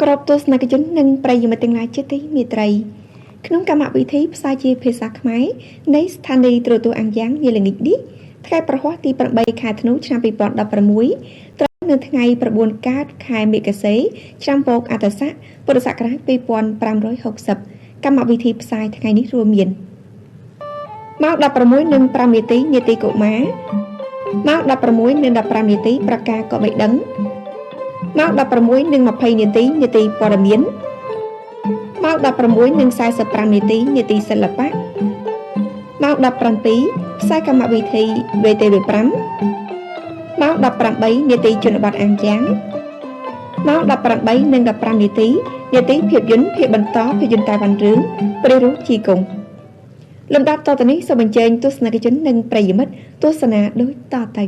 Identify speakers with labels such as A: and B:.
A: ក្របទស្សនិកជននិងប្រិយមិត្តទាំងឡាយជាទីមេត្រីក្នុងកម្មវិធីផ្សាយជាភាសាខ្មែរនៃស្ថានីយ៍ទូរទស្សន៍អាំងយ៉ាងនាល្ងាចនេះថ្ងៃប្រហ័សទី8ខែធ្នូឆ្នាំ2016ត្រូវនៅថ្ងៃ9កើតខែមិគសេឆ្នាំបូកអត្តស័កពុរសករាជ2560កម្មវិធីផ្សាយថ្ងៃនេះរួមមានម៉ោង 16:05 នាទីនាទីកុមារម៉ោង 16:15 នាទីប្រកាសក៏បីដឹងម៉ោង 16:20 នាទីនាទីព័ត៌មានម៉ោង 16:45 នាទីនាទីសិល្បៈម៉ោង 17ផ្សាយកម្មវិធី VTV5 ម៉ោង 18 នាទីជនបទអាំងយ៉ាងម៉ោង 18:15 នាទីនាទីភាពយន្តភាពបន្តភាពយន្តតែវ៉ាន់រឿងព្រះរស់ជីកុងលំដាប់តទៅនេះសូមអញ្ជើញទស្សនិកជននិងប្រិយមិត្តទស្សនាដូចតទៅ